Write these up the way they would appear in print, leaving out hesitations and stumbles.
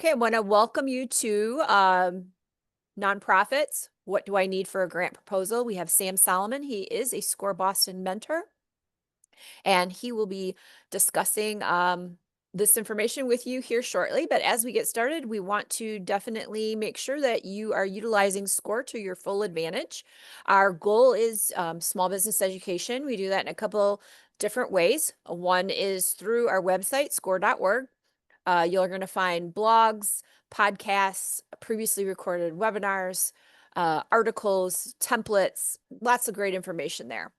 Okay, I want to welcome you to Nonprofits. What do I need for a grant proposal? We have Sam Solomon. He is a SCORE Boston mentor, and he will be discussing this information with you here shortly. But as we get started, we want to definitely make sure that you are utilizing SCORE to your full advantage. Our goal is small business education. We do that in a couple different ways. One is through our website, score.org. You're going to find blogs, podcasts, previously recorded webinars, articles, templates, lots of great information there.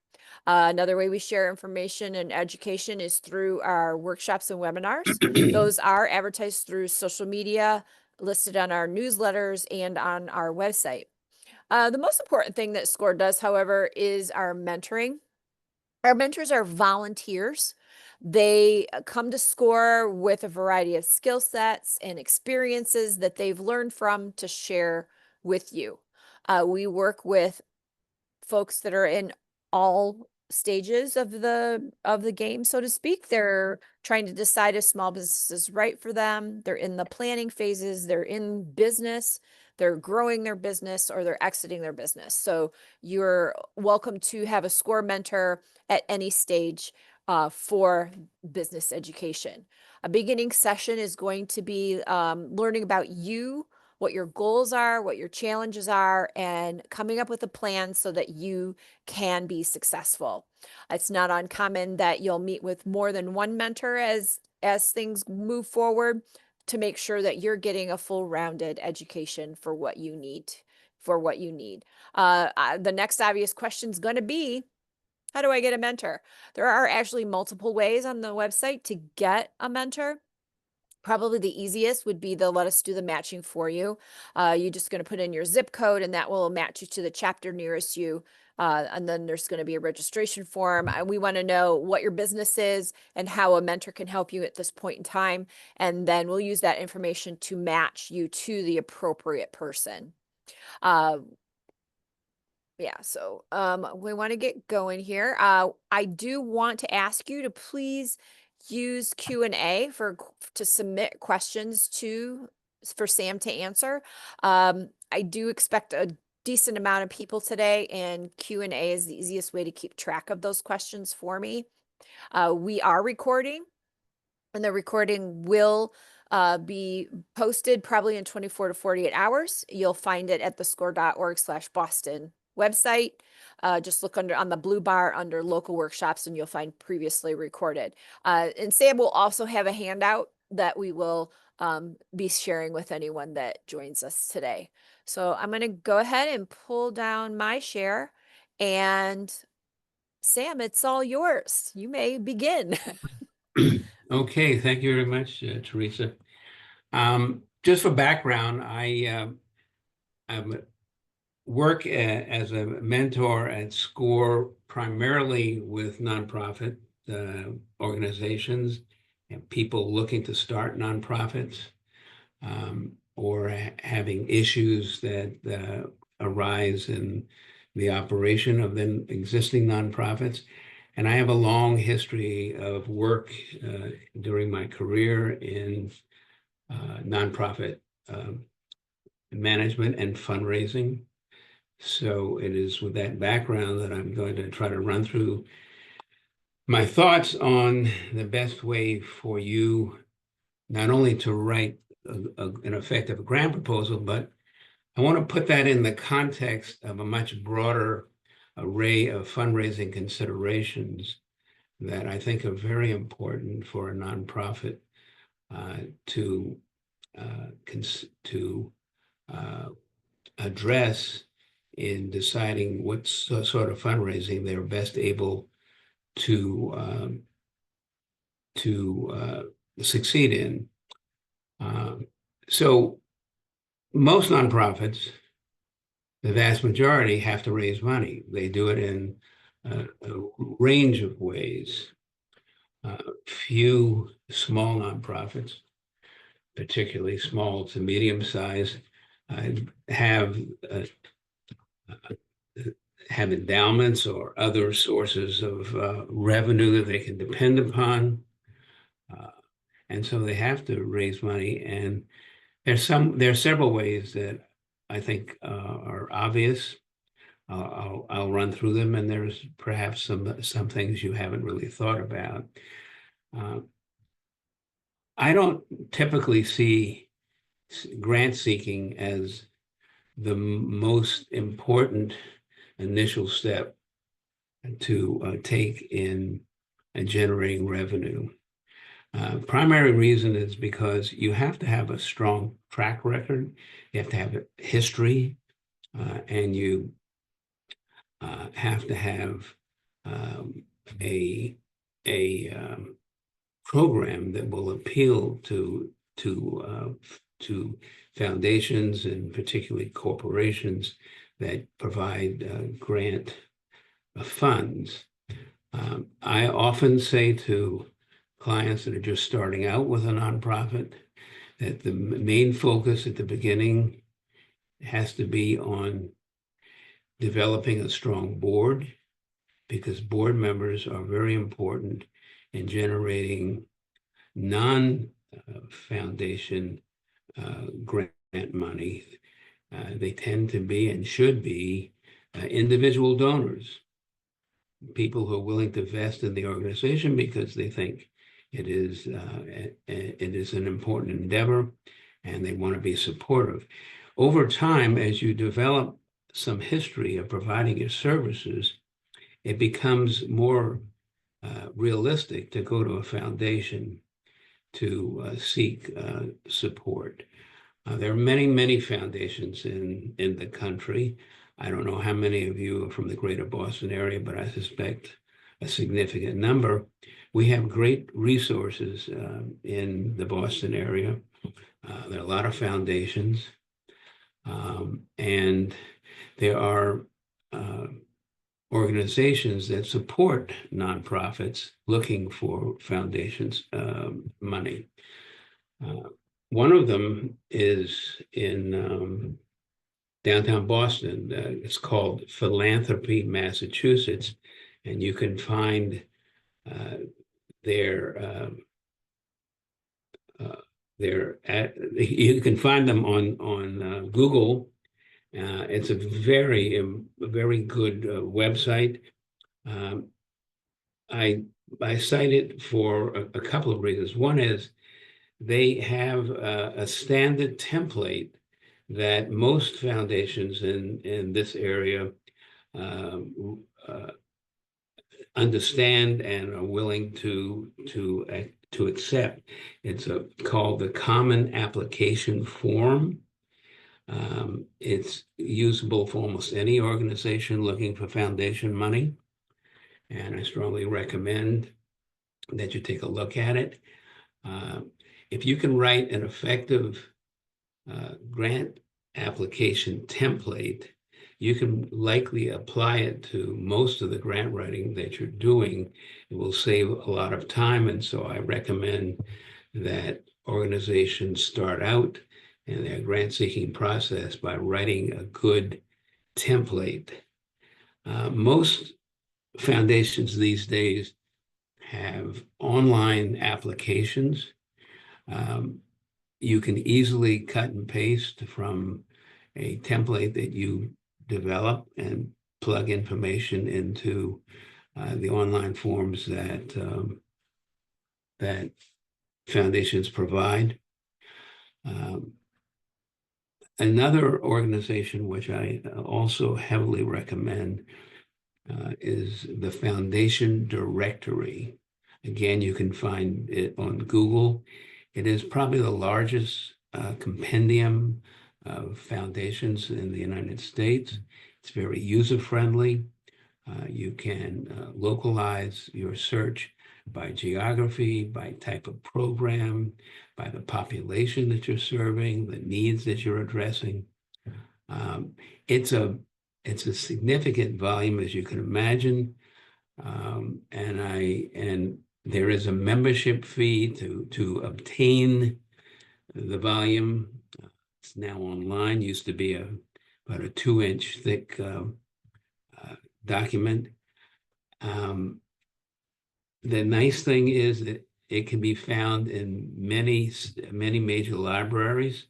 Another way we share information and education is through our workshops and webinars. Those are advertised through social media, listed on our newsletters and on our website. The most important thing that SCORE does, however, is our mentoring. Our mentors are volunteers. They come to SCORE with a variety of skill sets and experiences that they've learned from to share with you. We work with folks that are in all stages of the game, so to speak. They're trying to decide if small business is right for them. They're in the planning phases, they're in business, they're growing their business, or they're exiting their business. So you're welcome to have a SCORE mentor at any stage for business education. A beginning session is going to be learning about you, what your goals are, what your challenges are, and coming up with a plan so that you can be successful. It's not uncommon that you'll meet with more than one mentor as things move forward to make sure that you're getting a full rounded education for what you need. The next obvious question is going to be, how do I get a mentor? There are actually multiple ways on the website to get a mentor. Probably the easiest would be they'll let us do the matching for you. You're just going to put in your zip code and that will match you to the chapter nearest you. And then there's going to be a registration form. We want to know what your business is and how a mentor can help you at this point in time. And then we'll use that information to match you to the appropriate person. Uh, yeah, so we want to get going here. I do want to ask you to please use Q&A to submit questions for Sam to answer. I do expect a decent amount of people today, and Q&A is the easiest way to keep track of those questions for me. We are recording, and the recording will be posted probably in 24 to 48 hours. You'll find it at the score.org/Boston website. Just look on the blue bar under local workshops and you'll find previously recorded. And Sam will also have a handout that we will be sharing with anyone that joins us today. So I'm going to go ahead and pull down my share, and Sam, it's all yours. You may begin. Okay, thank you very much, Teresa. Just for background, I work as a mentor at SCORE primarily with nonprofit organizations and people looking to start nonprofits or having issues that arise in the operation of the existing nonprofits. And I have a long history of work during my career in nonprofit management and fundraising. So it is with that background that I'm going to try to run through my thoughts on the best way for you not only to write an effective grant proposal, but I want to put that in the context of a much broader array of fundraising considerations that I think are very important for a nonprofit to address in deciding what sort of fundraising they're best able to succeed in. So most nonprofits, the vast majority, have to raise money. They do it in a range of ways. Few small nonprofits, particularly small to medium size, have endowments or other sources of revenue that they can depend upon. And so they have to raise money. And There are several ways that I think are obvious. I'll run through them, and there's perhaps some things you haven't really thought about. Uh, I don't typically see grant seeking as the most important initial step to take in generating revenue. Primary reason is because you have to have a strong track record, you have to have a history, and you have to have um, a program that will appeal to foundations and particularly corporations that provide grant funds. I often say to clients that are just starting out with a nonprofit that the main focus at the beginning has to be on developing a strong board, because board members are very important in generating non-foundation grant money. They tend to be and should be individual donors, people who are willing to invest in the organization because they think it is an important endeavor and they want to be supportive. Over time, as you develop some history of providing your services, it becomes more realistic to go to a foundation to seek support. There are many, many foundations in the country. I don't know how many of you are from the greater Boston area, but I suspect a significant number. We have great resources in the Boston area. There are a lot of foundations, and there are organizations that support nonprofits looking for foundations money. One of them is in downtown Boston. It's called Philanthropy Massachusetts, and you can find their you can find them on Google. It's a very good website. I cite it for a couple of reasons. One is they have a standard template that most foundations in this area understand and are willing to accept. It's called the Common Application Form. It's usable for almost any organization looking for foundation money, and I strongly recommend that you take a look at it. If you can write an effective grant application template, you can likely apply it to most of the grant writing that you're doing. It will save a lot of time, and so I recommend that organizations start out in their grant seeking process by writing a good template. Most foundations these days have online applications. You can easily cut and paste from a template that you develop and plug information into the online forms that foundations provide. Another organization which I also heavily recommend is the Foundation Directory. Again, you can find it on Google. It is probably the largest compendium of foundations in the United States. It's very user-friendly. You can localize your search by geography, by type of program, by the population that you're serving, the needs that you're addressing. It's a significant volume, as you can imagine, and there is a membership fee to obtain the volume. It's now online. Used to be about a 2-inch thick document. The nice thing is that it can be found in many major libraries.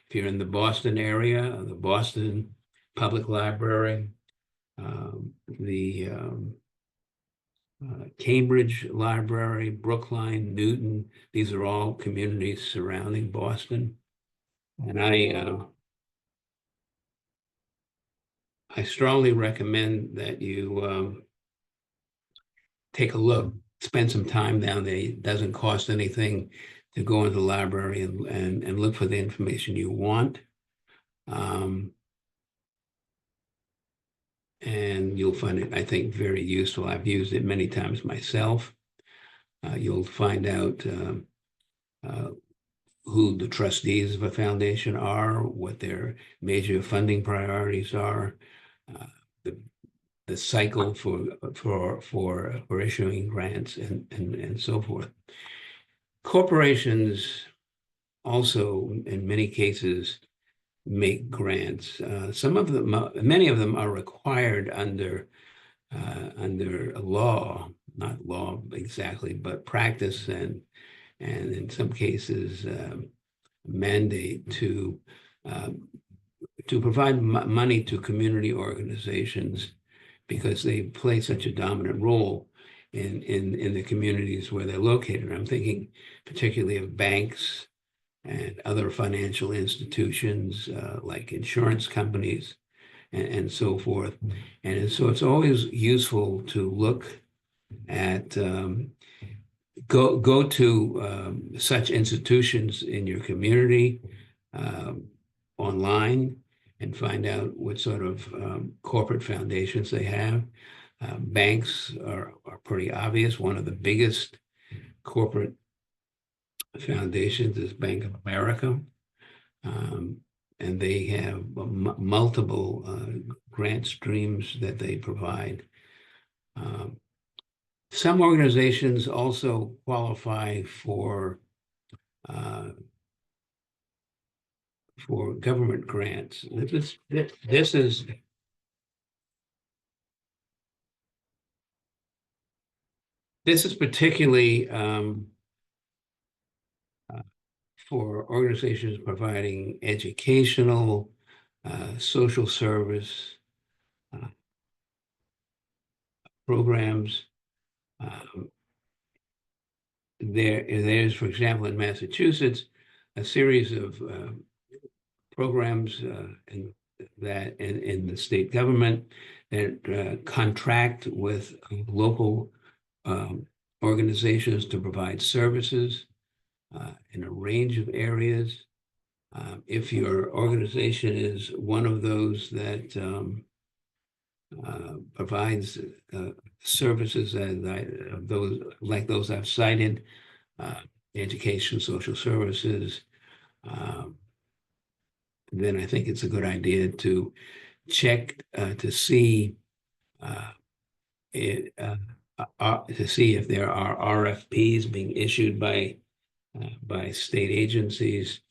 If you're in the Boston area, the Boston Public Library, the Cambridge Library, Brookline, Newton, these are all communities surrounding Boston. And I strongly recommend that you take a look, spend some time down there. It doesn't cost anything to go into the library and look for the information you want. And you'll find it, I think, very useful. I've used it many times myself. You'll find out who the trustees of a foundation are, what their major funding priorities are, the cycle for issuing grants and so forth. Corporations also, in many cases, make grants. Many of them are required under a law, not law exactly, but practice and in some cases mandate to provide money to community organizations because they play such a dominant role in the communities where they're located. I'm thinking particularly of banks and other financial institutions like insurance companies and so forth. And so it's always useful to look at go to such institutions in your community online and find out what sort of corporate foundations they have. Banks are pretty obvious. One of the biggest corporate foundations is Bank of America. And they have multiple grant streams that they provide. Some organizations also qualify for government grants. This is particularly for organizations providing educational, social service programs. There's, for example, in Massachusetts, a series of programs in the state government that contract with local organizations to provide services in a range of areas. If your organization is one of those that provides services like those I've cited, education, social services, then I think it's a good idea to check to see if there are RFPs being issued by state agencies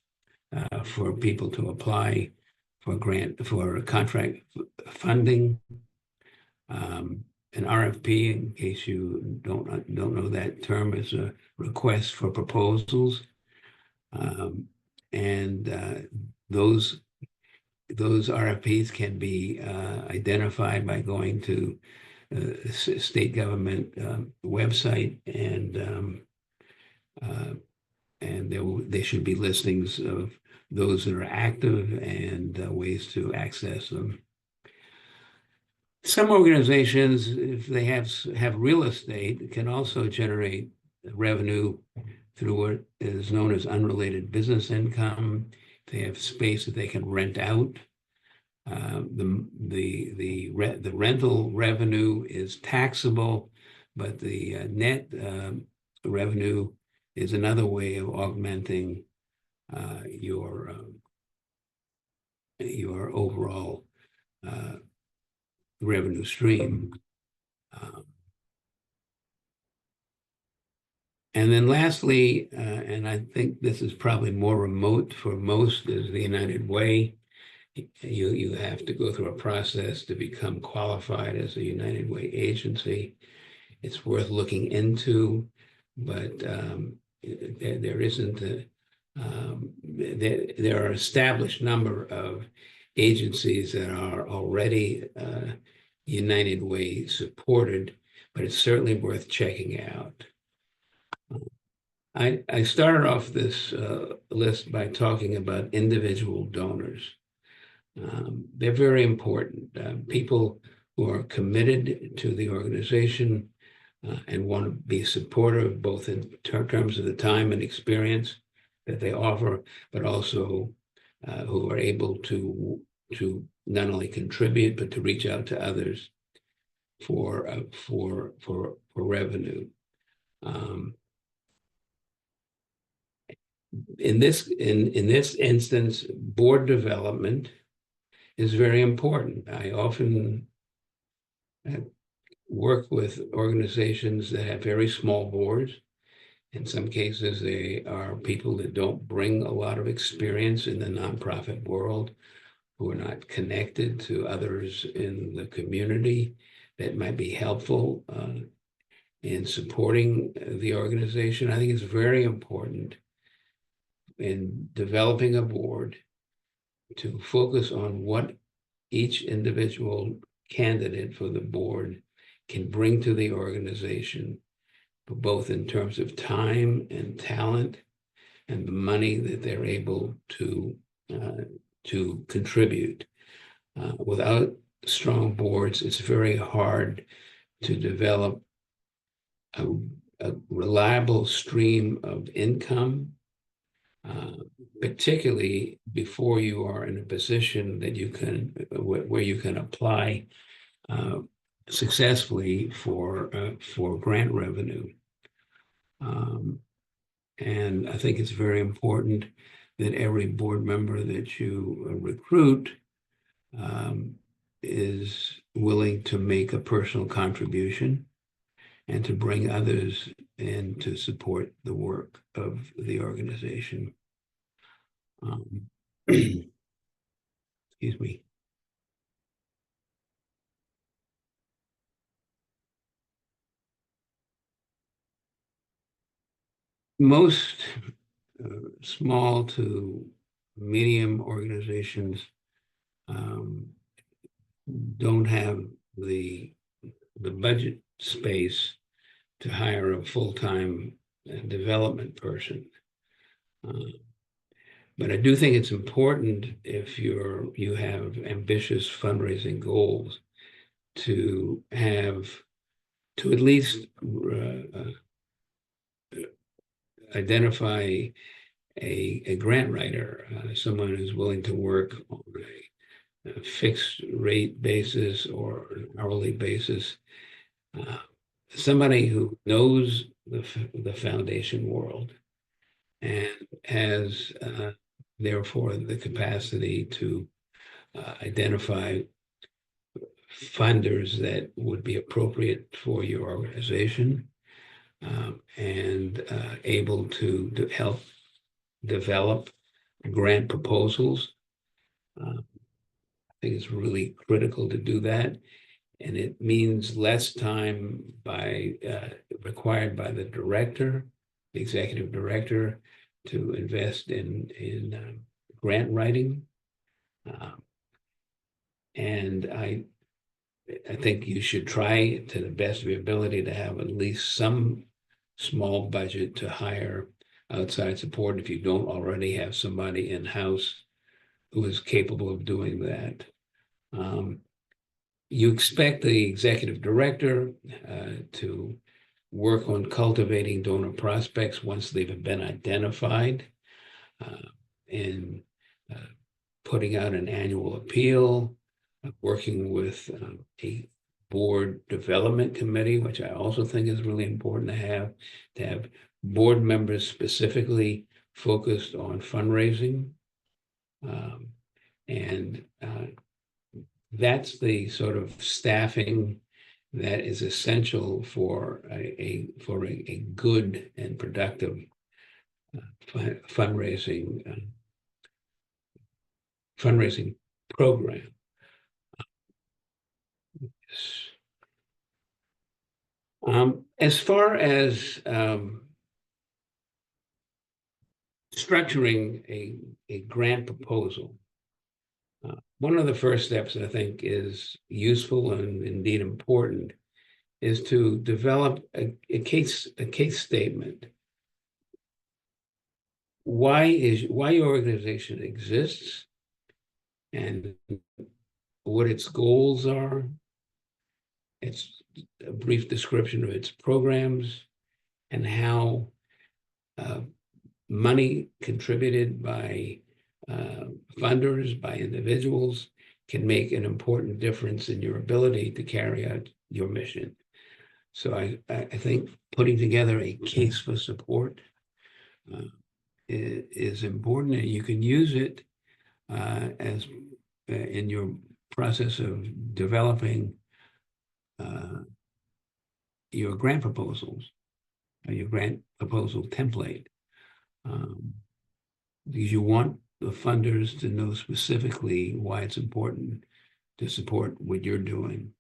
for people to apply for contract funding. An RFP, in case you don't know that term, is a request for proposals, and those RFPs can be identified by going to state government website, and there should be listings of those that are active and ways to access them. Some organizations, if they have real estate, can also generate revenue through what is known as unrelated business income. They have space that they can rent out. The rental revenue is taxable, but the net revenue is another way of augmenting your overall revenue stream. And then lastly, and I think this is probably more remote for most, is the United Way. You have to go through a process to become qualified as a United Way agency. It's worth looking into, but there isn't There are established number of agencies that are already United Way supported, but it's certainly worth checking out. I started off this list by talking about individual donors. They're very important. People who are committed to the organization and want to be supportive, both in terms of the time and experience that they offer, but also who are able to not only contribute but to reach out to others for revenue. In this instance, board development is very important. I often work with organizations that have very small boards. In some cases, they are people that don't bring a lot of experience in the nonprofit world, who are not connected to others in the community that might be helpful in supporting the organization. I think it's very important in developing a board to focus on what each individual candidate for the board can bring to the organization, both in terms of time and talent and the money that they're able to contribute. Without strong boards, it's very hard to develop a reliable stream of income, particularly before you are in a position that you can where you can apply successfully for grant revenue. And I think it's very important that every board member that you recruit is willing to make a personal contribution and to bring others in to support the work of the organization. Excuse me. Most small to medium organizations don't have the budget space to hire a full-time development person. But I do think it's important, if you have ambitious fundraising goals, to at least identify a grant writer, someone who's willing to work on a fixed rate basis or an hourly basis, somebody who knows the foundation world and has therefore the capacity to identify funders that would be appropriate for your organization, and able to help develop grant proposals. I think it's really critical to do that. And it means less time required by the director, the executive director, to invest in grant writing. And I think you should try to the best of your ability to have at least some small budget to hire outside support if you don't already have somebody in-house who is capable of doing that. You expect the executive director to work on cultivating donor prospects once they've been identified, and putting out an annual appeal, working with a board development committee, which I also think is really important to have board members specifically focused on fundraising. And that's the sort of staffing that is essential for a good and productive fundraising program. As far as structuring a grant proposal, one of the first steps I think is useful and indeed important is to develop a case statement. Why your organization exists and what its goals are. It's a brief description of its programs and how money contributed by funders, by individuals, can make an important difference in your ability to carry out your mission. So I think putting together a case for support is important, and you can use it as in your process of developing your grant proposals, your grant proposal template. Because you want the funders to know specifically why it's important to support what you're doing.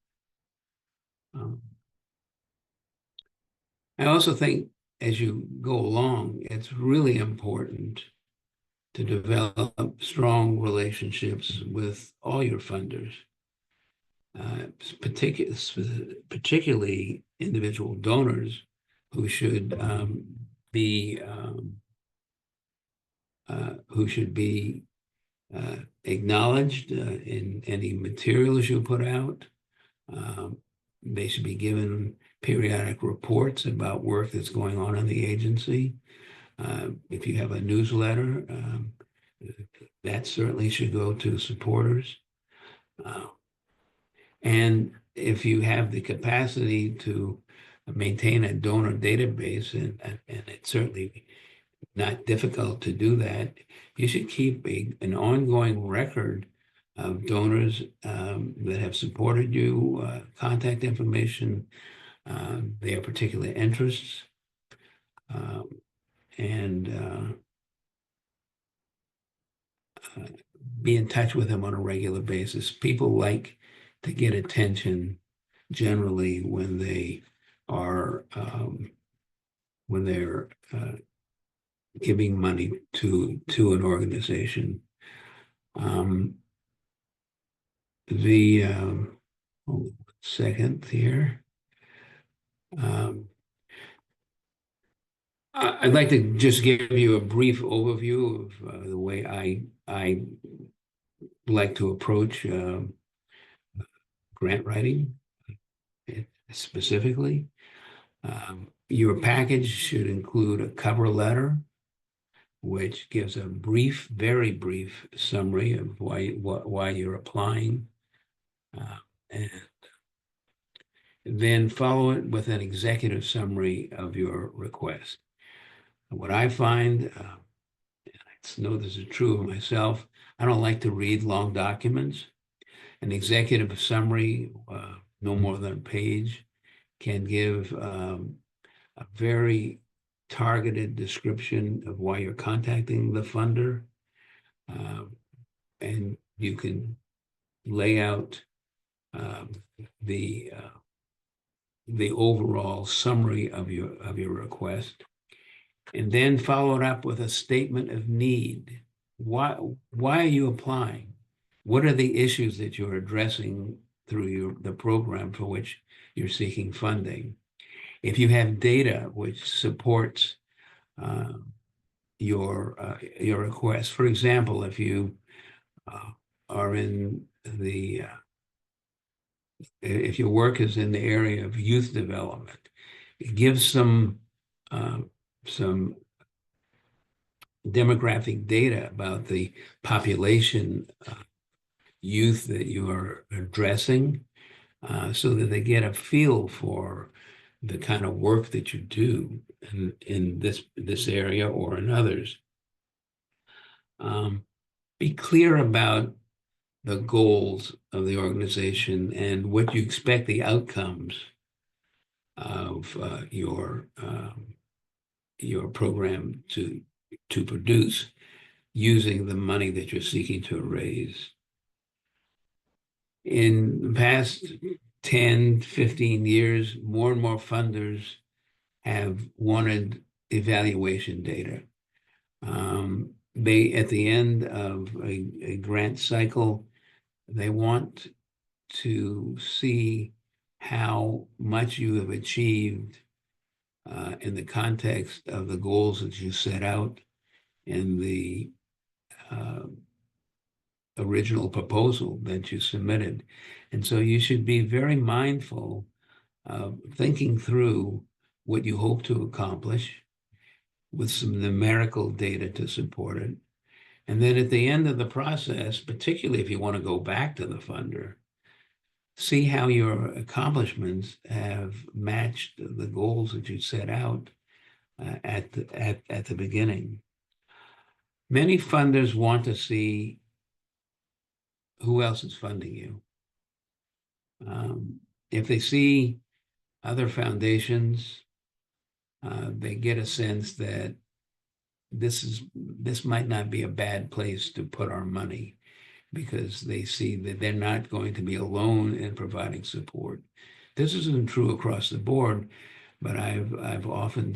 I also think as you go along, it's really important to develop strong relationships with all your funders, particularly individual donors who should be acknowledged in any materials you put out. They should be given periodic reports about work that's going on in the agency. If you have a newsletter, that certainly should go to supporters. And if you have the capacity to maintain a donor database, and it's certainly not difficult to do that, you should keep an ongoing record of donors that have supported you, contact information, their particular interests, and be in touch with them on a regular basis. People like to get attention generally when they are when they're giving money to an organization. Hold on a second here. I'd like to just give you a brief overview of the way I like to approach grant writing specifically. Your package should include a cover letter, which gives a brief, very brief summary of why you're applying, and then follow it with an executive summary of your request. What I find, I know this is true of myself, I don't like to read long documents. An executive summary, no more than a page, can give a very targeted description of why you're contacting the funder, and you can lay out the overall summary of your request, and then follow it up with a statement of need. Why are you applying? What are the issues that you're addressing through the program for which you're seeking funding? If you have data which supports your request, for example, if you are in the if your work is in the area of youth development, give some demographic data about the population youth that you are addressing, so that they get a feel for the kind of work that you do in this area or in others. Be clear about the goals of the organization and what you expect the outcomes of your program to produce using the money that you're seeking to raise. In the past 10, 15 years, more and more funders have wanted evaluation data. They, at the end of a grant cycle, they want to see how much you have achieved in the context of the goals that you set out in the uh, original proposal that you submitted. And so you should be very mindful of thinking through what you hope to accomplish with some numerical data to support it. And then at the end of the process, particularly if you want to go back to the funder, see how your accomplishments have matched the goals that you set out at the beginning. Many funders want to see who else is funding you. If they see other foundations, they get a sense that this might not be a bad place to put our money, because they see that they're not going to be alone in providing support. This isn't true across the board, but I've often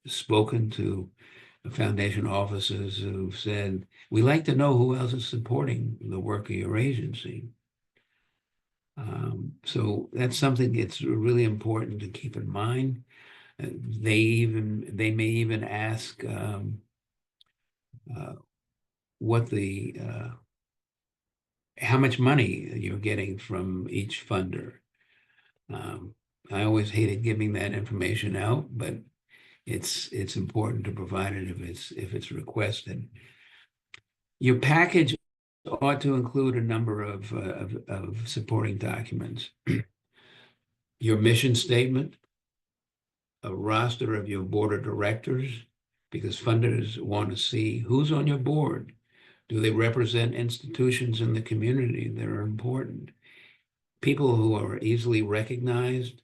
spoken to foundation officers who've said, we like to know who else is supporting the work of your agency. So that's something it's really important to keep in mind. They may even ask what the how much money you're getting from each funder. I always hated giving that information out, but it's important to provide it if it's requested. Your package ought to include a number of supporting documents. Your mission statement, a roster of your board of directors, because funders want to see who's on your board. Do they represent institutions in the community that are important? People who are easily recognized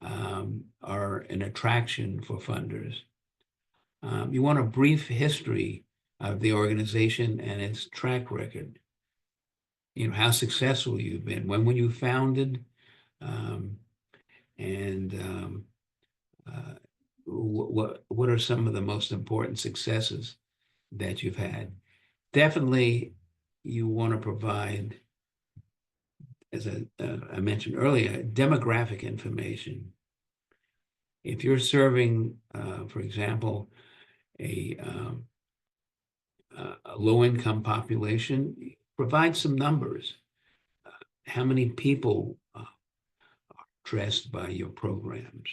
are an attraction for funders. You want a brief history of the organization and its track record. You know, how successful you've been, when were you founded, and what are some of the most important successes that you've had. Definitely, you want to provide, as I mentioned earlier, demographic information. If you're serving, for example, a low-income population, provide some numbers. How many people are addressed by your programs?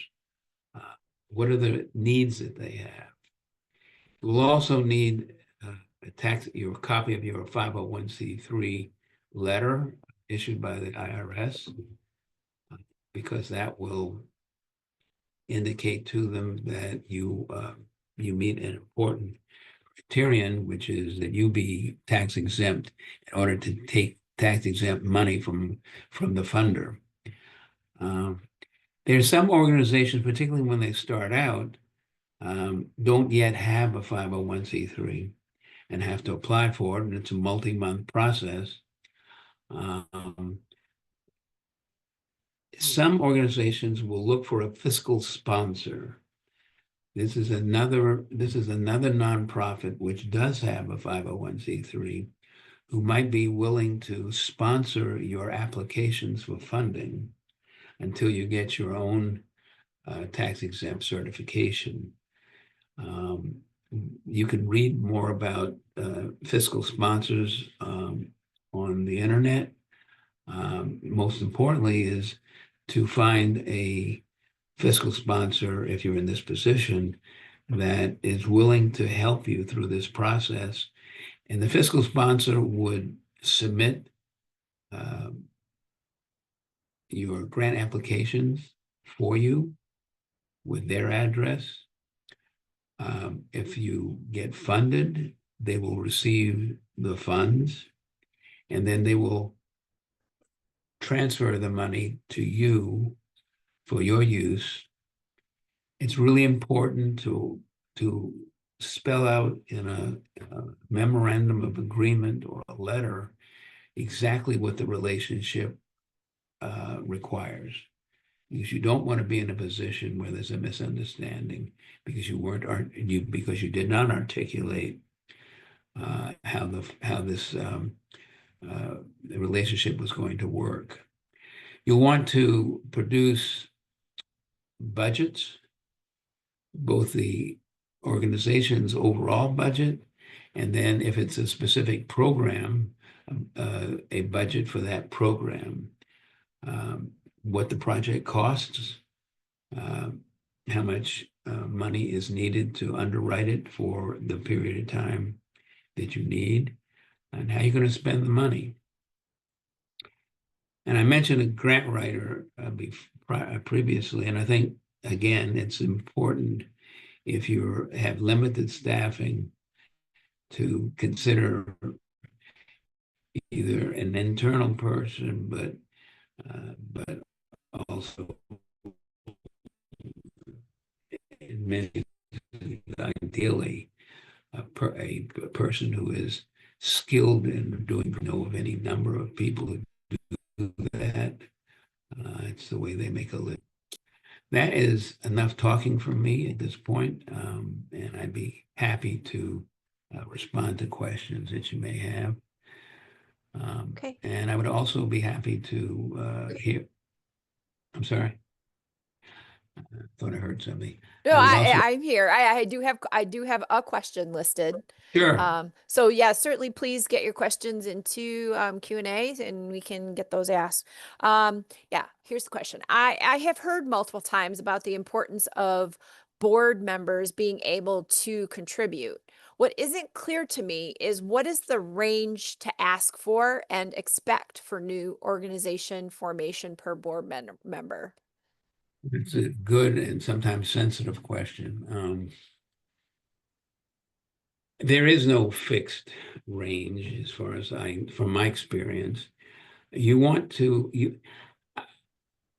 What are the needs that they have? We'll also need your copy of your 501c3 letter issued by the IRS, because that will indicate to them that you meet an important criterion, which is that you be tax exempt in order to take tax exempt money from the funder. There are some organizations, particularly when they start out, don't yet have a 501c3 and have to apply for it, and it's a multi-month process. Some organizations will look for a fiscal sponsor. This is another nonprofit which does have a 501c3, who might be willing to sponsor your applications for funding until you get your own tax exempt certification. You can read more about fiscal sponsors on the internet. Most importantly is to find a fiscal sponsor, if you're in this position, that is willing to help you through this process. And the fiscal sponsor would submit your grant applications for you with their address. If you get funded, they will receive the funds, and then they will transfer the money to you for your use. It's really important to spell out in a memorandum of agreement or a letter exactly what the relationship requires. because you don't want to be in a position where there's a misunderstanding because because you did not articulate how this the relationship was going to work. You'll want to produce budgets, both the organization's overall budget, and then if it's a specific program, a budget for that program, what the project costs, uh, how much money is needed to underwrite it for the period of time that you need, and how you're going to spend the money. And I mentioned a grant writer previously, and I think, again, it's important if you have limited staffing to consider either an internal person, but also ideally a person who is skilled in doing, know of any number of people who do that. It's the way they make a living. That is enough talking from me at this point, and I'd be happy to respond to questions that you may have. Okay. And I would also be happy to hear. I'm sorry. I thought I heard something. No, I would also, I'm here. I do have a question listed. sure. So yeah, certainly please get your questions into Q&A and we can get those asked. Yeah, here's the question. I have heard multiple times about the importance of board members being able to contribute. What isn't clear to me is what is the range to ask for and expect for new organization formation per board member? It's a good and sometimes sensitive question. There is no fixed range as far as from my experience. You want to,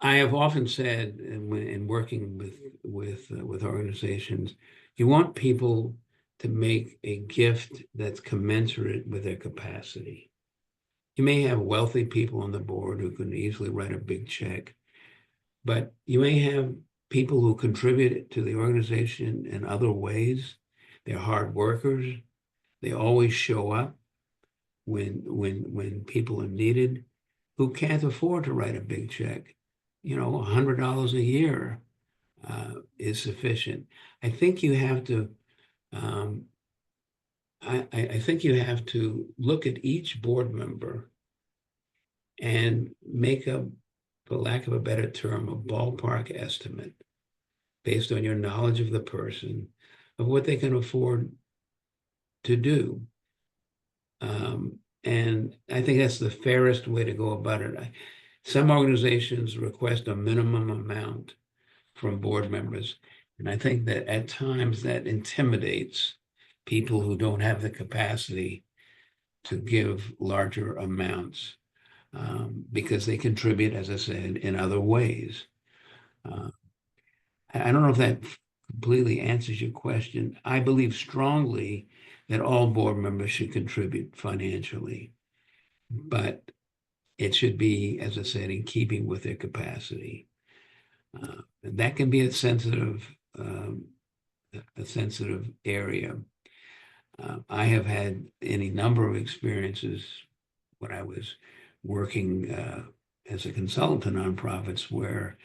I have often said in working with organizations, you want people to make a gift that's commensurate with their capacity. You may have wealthy people on the board who can easily write a big check, but you may have people who contribute to the organization in other ways. They're hard workers. They always show up when people are needed, who can't afford to write a big check. $100 a year is sufficient. I think you have to. I think you have to look at each board member and make a, for lack of a better term, a ballpark estimate based on your knowledge of the person of what they can afford to do. And I think that's the fairest way to go about it. Some organizations request a minimum amount from board members, and I think that at times that intimidates people who don't have the capacity to give larger amounts because they contribute, as I said, in other ways. I don't know if that completely answers your question. I believe strongly that all board members should contribute financially, but it should be, as I said, in keeping with their capacity. That can be a sensitive area. I have had any number of experiences when I was working as a consultant to nonprofits where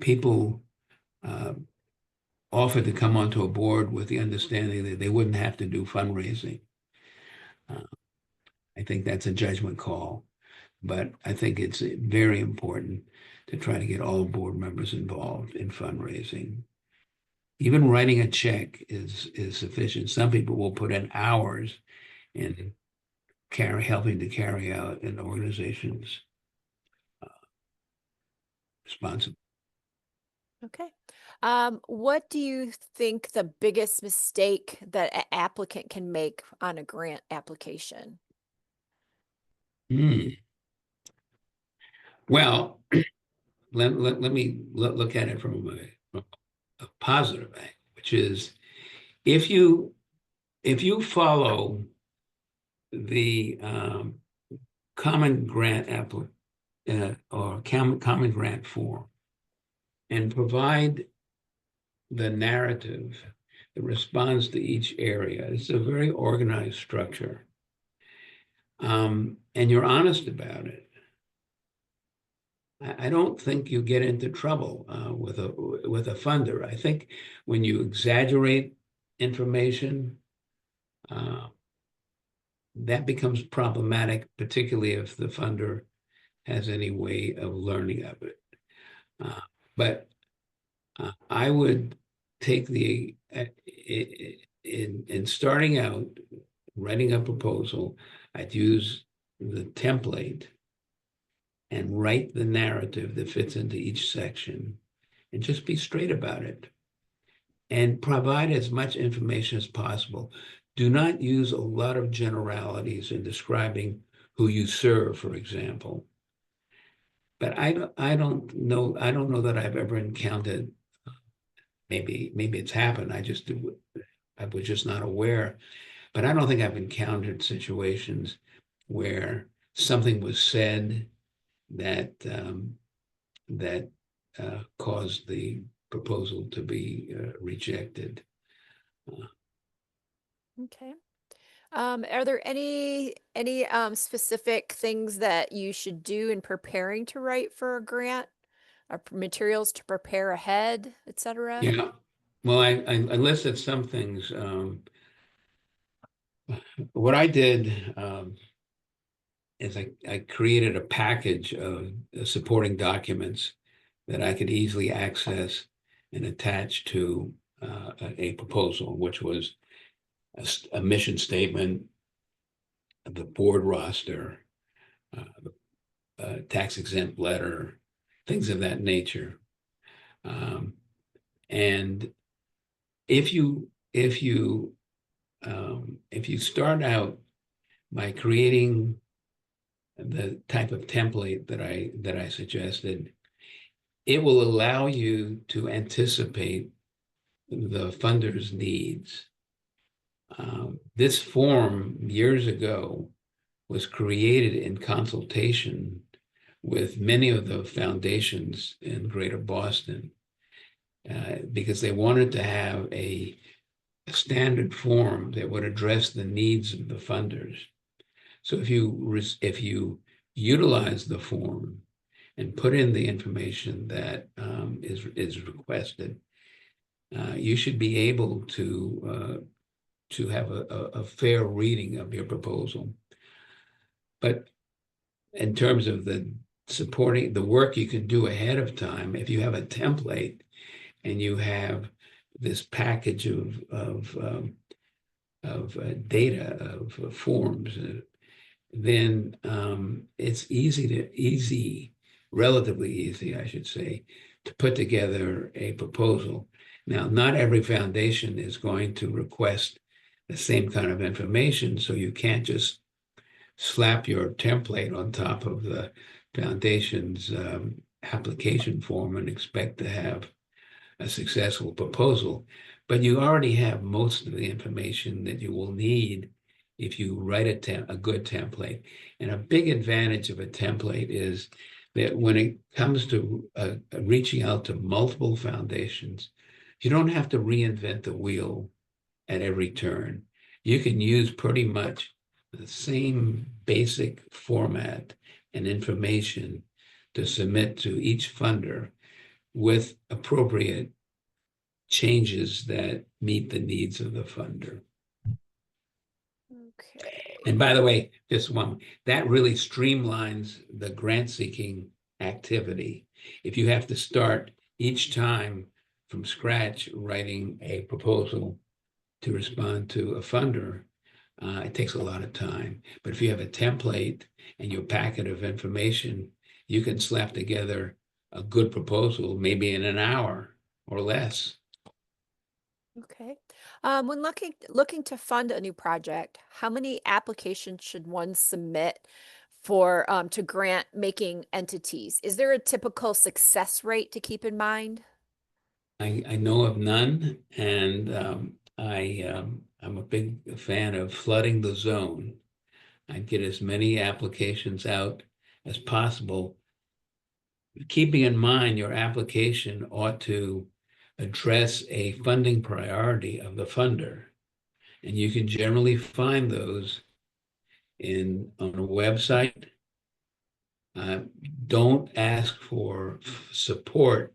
people offered to come onto a board with the understanding that they wouldn't have to do fundraising. I think that's a judgment call, but I think it's very important to try to get all board members involved in fundraising. Even writing a check is sufficient. Some people will put in hours in helping to carry out an organization's responsibility. Okay. What do you think the biggest mistake that an applicant can make on a grant application? Well, let me look at it from a positive angle, which is if you follow the common grant or common grant form, and provide the narrative that responds to each area. It's a very organized structure. And you're honest about it. I don't think you get into trouble with a funder. I think when you exaggerate information, uh, that becomes problematic, particularly if the funder has any way of learning of it. But I would take in starting out, writing a proposal, I'd use the template and write the narrative that fits into each section and just be straight about it and provide as much information as possible. Do not use a lot of generalities in describing who you serve, for example. But I don't know that I've ever encountered, maybe it's happened. I was just not aware, but I don't think I've encountered situations where something was said that caused the proposal to be rejected. Okay. Are there any specific things that you should do in preparing to write for a grant? Or materials to prepare ahead, etc.? Yeah, well, I listed some things. What I did is I created a package of supporting documents that I could easily access and attach to a proposal, which was a mission statement, the board roster, tax exempt letter, things of that nature. And if you start out by creating the type of template that I suggested, it will allow you to anticipate the funder's needs. This form years ago was created in consultation with many of the foundations in Greater Boston because they wanted to have a standard form that would address the needs of the funders. So if you utilize the form and put in the information that is requested, you should be able to have a fair reading of your proposal. But in terms of the supporting the work you can do ahead of time, if you have a template and you have this package of data of forms, then it's relatively easy, I should say, to put together a proposal. Now, not every foundation is going to request the same kind of information, so you can't just slap your template on top of the foundation's application form and expect to have a successful proposal. But you already have most of the information that you will need if you write a good template. And a big advantage of a template is that when it comes to reaching out to multiple foundations, you don't have to reinvent the wheel at every turn. You can use pretty much the same basic format and information to submit to each funder with appropriate changes that meet the needs of the funder. Okay. And by the way, just one, that really streamlines the grant seeking activity. If you have to start each time from scratch writing a proposal to respond to a funder, it takes a lot of time. But if you have a template and your packet of information, you can slap together a good proposal maybe in an hour or less. Okay. When looking to fund a new project, how many applications should one submit for to grant making entities? Is there a typical success rate to keep in mind? I know of none, and I'm a big fan of flooding the zone. I'd get as many applications out as possible keeping in mind your application ought to address a funding priority of the funder. And you can generally find those on a website. Uh, don't ask for support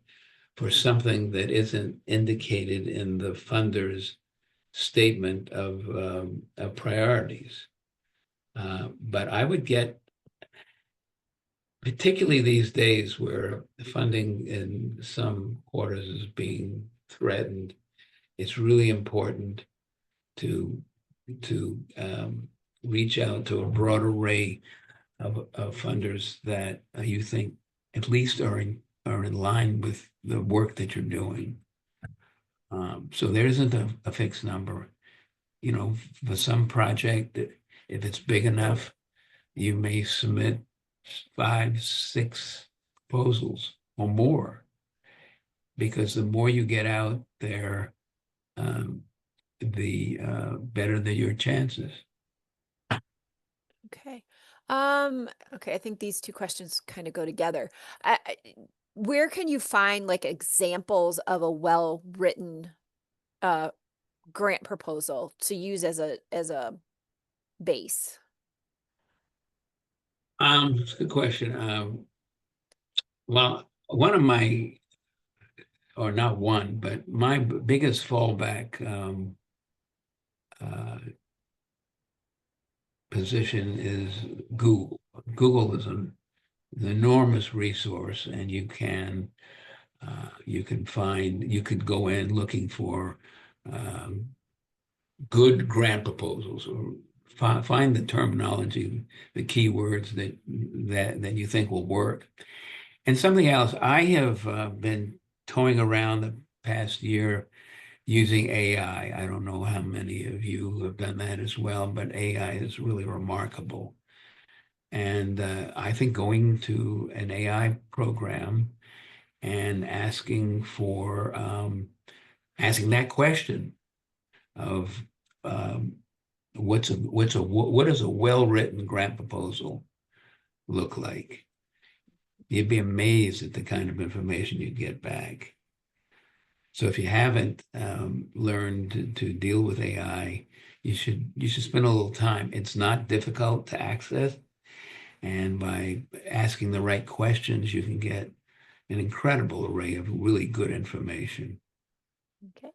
for something that isn't indicated in the funder's statement of priorities. But I would get, particularly these days where the funding in some quarters is being threatened, it's really important to reach out to a broad array of funders that you think at least are in line with the work that you're doing. So there isn't a fixed number. You know, for some project, if it's big enough, you may submit 5, 6 proposals or more, because the more you get out there, the better your chances. Okay. Okay, I think these two questions kind of go together. Where can you find like examples of a well-written uh grant proposal to use as a base? It's a good question. Well, one of my, or not one, but my biggest fallback uh, position is Google. Google is an enormous resource, and you can find, you could go in looking for um, good grant proposals, or find the terminology, the keywords that you think will work. And something else, I have been toying around the past year using AI. I don't know how many of you have done that as well, but AI is really remarkable. And I think going to an AI program and asking that question of what does a well-written grant proposal look like? You'd be amazed at the kind of information you get back. So if you haven't learned to deal with AI, you should spend a little time. It's not difficult to access, and by asking the right questions, you can get an incredible array of really good information. Okay.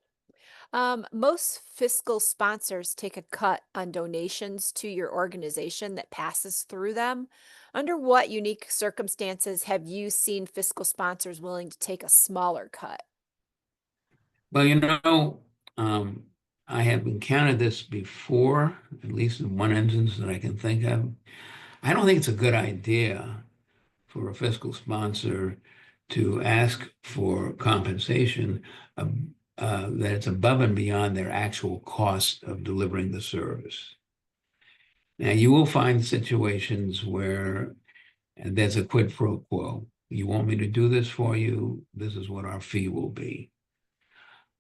Most fiscal sponsors take a cut on donations to your organization that passes through them. Under what unique circumstances have you seen fiscal sponsors willing to take a smaller cut? Well, um, I have encountered this before, at least in one instance that I can think of. I don't think it's a good idea for a fiscal sponsor to ask for compensation that it's above and beyond their actual cost of delivering the service. Now, you will find situations where there's a quid pro quo. You want me to do this for you? This is what our fee will be.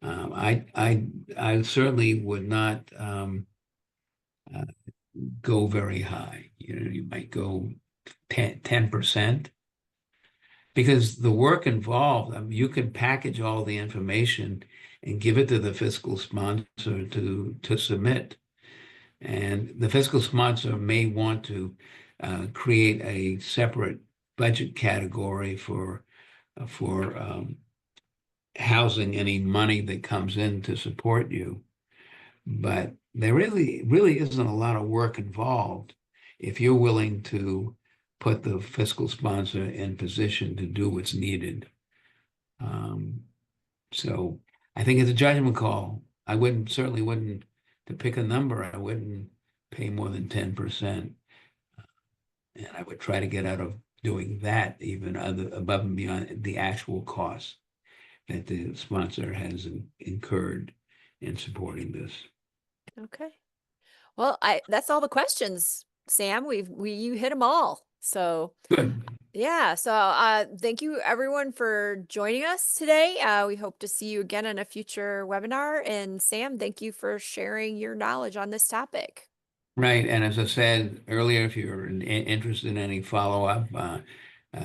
I certainly would not uh, go very high. You might go 10%, because the work involved, I mean, you can package all the information and give it to the fiscal sponsor to submit. And the fiscal sponsor may want to create a separate budget category for housing any money that comes in to support you. But there really isn't a lot of work involved if you're willing to put the fiscal sponsor in position to do what's needed. Um, so I think it's a judgment call. Certainly wouldn't, to pick a number, I wouldn't pay more than 10%. And I would try to get out of doing that even above and beyond the actual cost that the sponsor has incurred in supporting this. Okay. Well, I that's all the questions, Sam. You hit them all. So Good. yeah, so thank you everyone for joining us today. We hope to see you again in a future webinar. And Sam, thank you for sharing your knowledge on this topic. Right. And as I said earlier, if you're interested in any follow-up,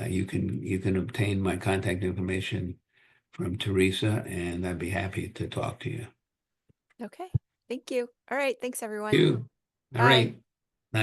you can obtain my contact information from Teresa, and I'd be happy to talk to you. Okay. Thank you. All right. Thanks, everyone. You. All Bye. right.